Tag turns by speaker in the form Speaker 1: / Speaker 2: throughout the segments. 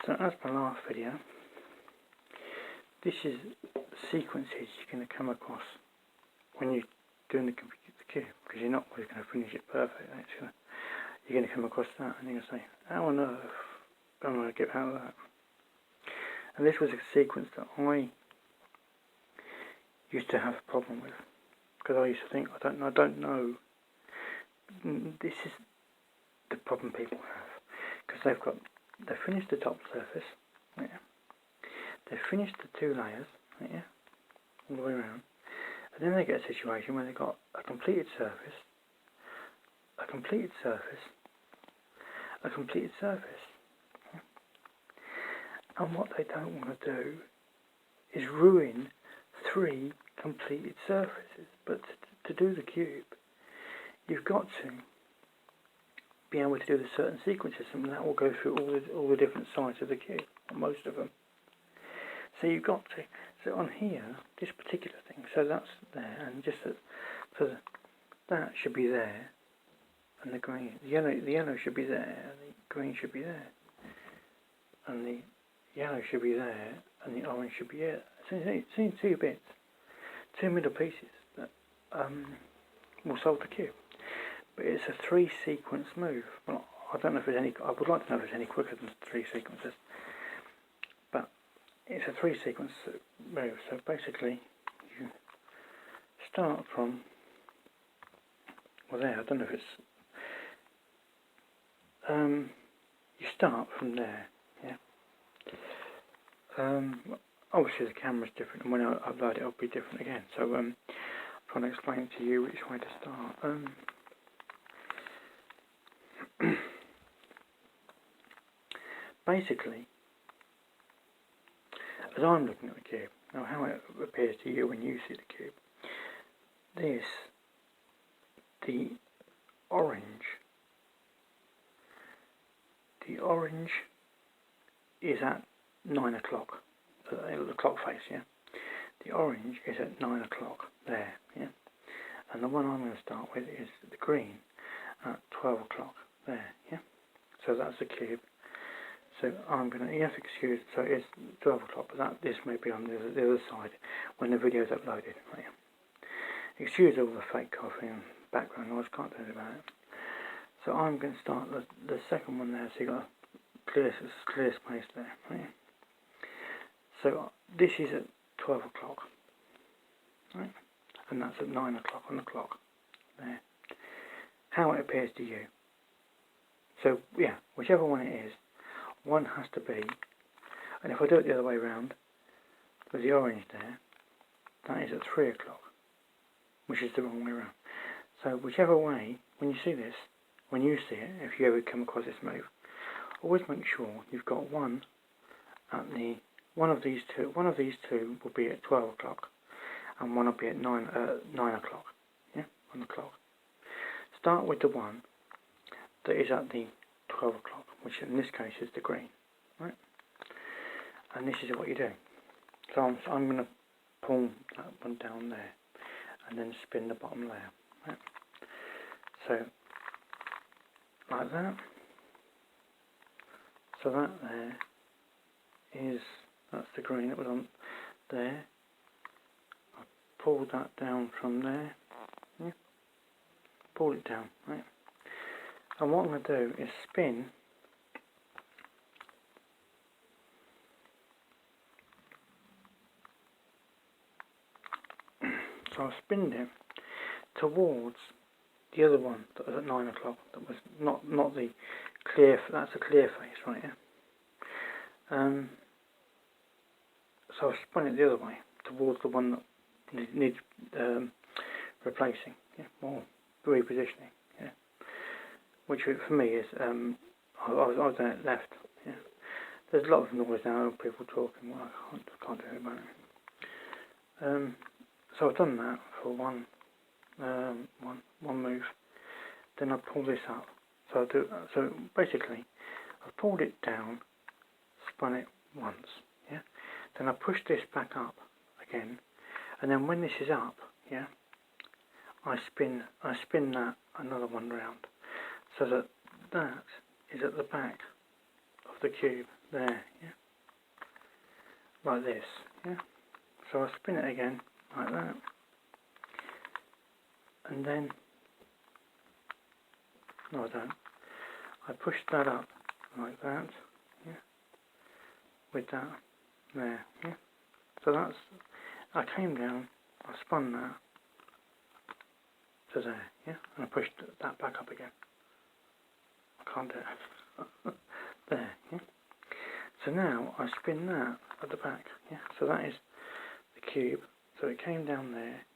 Speaker 1: So as per last video, this is the sequences you're going to come across when you're doing the cube, because you're not always going to finish it perfect. Actually, you're going to come across that and you're going to say, how on earth am I going to get out of that? And this was a sequence that I used to have a problem with, because I used to think, I don't know. This is the problem people have, because they've finished the top surface, yeah. They've finished the two layers, yeah, all the way around, and then they get a situation where they've got a completed surface, a completed surface, a completed surface. Yeah. And what they don't want to do is ruin 3 completed surfaces. But to do the cube, you've got to be able to do the certain sequences, and that will go through all the different sides of the cube, or most of them. So you've got to, so on here, this particular thing, so that's there, and just that should be there, and the green, the yellow should be there, and the green should be there, and the yellow should be there, and the orange should be here. So see 2 bits, 2 middle pieces that will solve the cube. But it's a 3 sequence move. Well, I don't know if there's any. I would like to know if there's any quicker than 3 sequences. But it's a 3 sequence move. So basically, you start from. Well, there. I don't know if it's. You start from there. Yeah. Obviously, the camera's different, and when I upload it, it'll be different again. So I'm trying to explain to you which way to start. Basically, as I'm looking at the cube, now how it appears to you when you see the cube, the orange is at 9 o'clock, the clock face, yeah? The orange is at 9 o'clock there, yeah? And the one I'm going to start with is the green at 12 o'clock there, yeah? So that's the cube. So I'm going to, you have to excuse, so it's 12 o'clock, but this may be on the other side when the video is uploaded. Right? Excuse all the fake coffee and background noise, can't do anything about it. So I'm going to start the second one there, so you've got a clear space there. Right? So this is at 12 o'clock, right? And that's at 9 o'clock on the clock there. How it appears to you. So yeah, whichever one it is, one has to be, and if I do it the other way around, with the orange there, that is at 3 o'clock, which is the wrong way around. So whichever way, when you see this, when you see it, if you ever come across this move, always make sure you've got one at one of these two will be at 12 o'clock, and one will be at 9 o'clock, yeah, on the clock. Start with the one that is at the 12 o'clock, which in this case is the green, right? And this is what you do. So I'm going to pull that one down there, and then spin the bottom layer, right? So, like that. So that there that's the green that was on there. I pulled that down from there, yeah? Pull it down, right? And what I'm going to do is spin so I spinned it towards the other one that was at 9 o'clock, that was not the clear, that's a clear face, right? Yeah? So I spun it the other way towards the one that needs replacing, yeah, or repositioning, yeah. Which for me is I was down at left, yeah. There's a lot of noise now, people talking. Well, I can't do it about it. So I've done that for one move. Then I pull this up. So basically, I've pulled it down, spun it once, yeah. Then I push this back up again, and then when this is up, yeah, I spin that another one round, so that is at the back of the cube there, yeah, like this, yeah. So I spin it again like that, and then no, I don't. I push that up like that, yeah, with that there, yeah. So that's, I came down, I spun that to there, yeah, and I pushed that back up again. I can't do it. There, yeah. So now I spin that at the back, yeah. So that is the cube. So it came down there,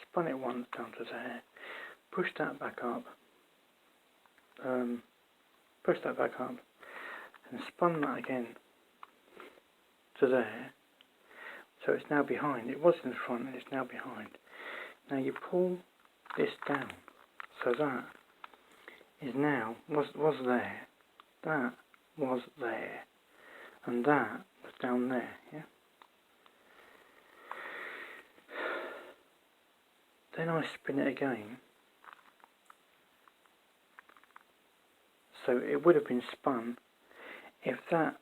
Speaker 1: spun it once down to there, pushed that back up, and spun that again to there. So it's now behind. It was in front and it's now behind. Now you pull this down. So that is now, was there. That was there. And that was down there, yeah? Then I spin it again. So it would have been spun. If that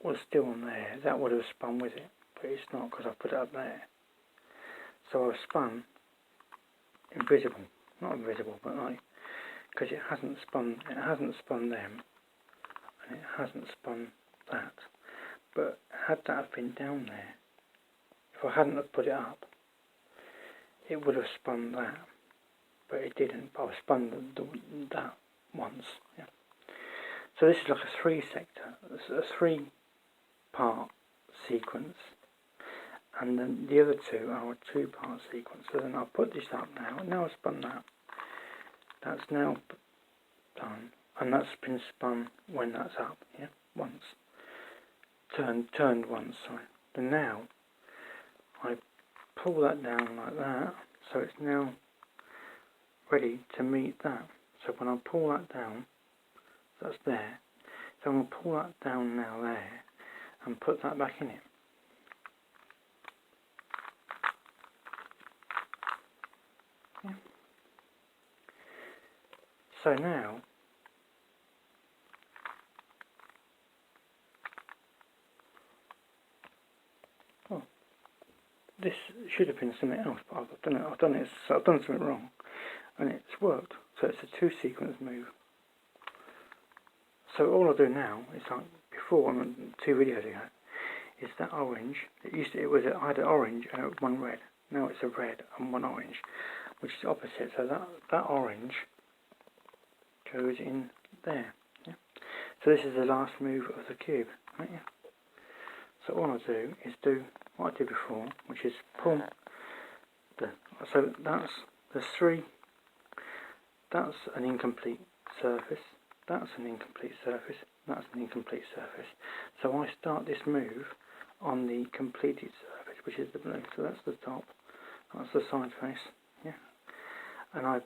Speaker 1: was still on there, that would have spun with it. But it's not because I've put it up there. So I've spun invisible. Not invisible, but like, because it hasn't spun them, and it hasn't spun that. But had that have been down there, if I hadn't have put it up, it would have spun that. But it didn't. But I spun that once. Yeah. So this is like a a 3-part sequence, and then the other two are a 2-part sequence. So then I'll put this up now. Now I've spun that. That's now done, and that's been spun when that's up. Yeah, once. Turned once. Sorry. Then now I pull that down like that, so it's now ready to meet that. So when I pull that down, that's there. So I'm going to pull that down now there and put that back in it. Yeah. So now this should have been something else, but I've done something wrong, and it's worked. So it's a 2-sequence move. So all I do now is like before, 2 videos ago, is that orange. I had an orange and 1 red. Now it's a red and 1 orange, which is opposite. So that orange goes in there. Yeah? So this is the last move of the cube. Right? Yeah? So all I do is do what I did before, which is pull so that's the 3. That's an incomplete surface. That's an incomplete surface. That's an incomplete surface. So I start this move on the completed surface, which is the blue. So that's the top. That's the side face. Yeah. And I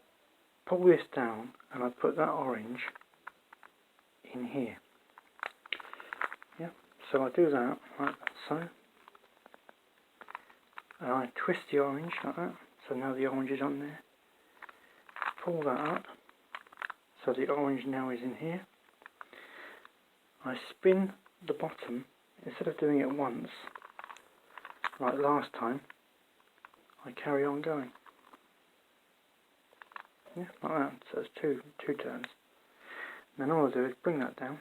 Speaker 1: pull this down and I put that orange in here. Yeah. So I do that like so. And I twist the orange like that. So now the orange is on there. Pull that up. So the orange now is in here. I spin the bottom, instead of doing it once, like last time, I carry on going. Yeah, like that. So it's two turns. And then all I do is bring that down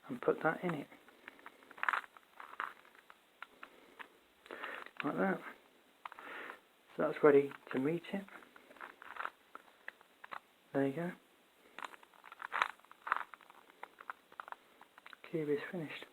Speaker 1: and put that in it. Like that. So that's ready to meet it. There you go. Cube is finished.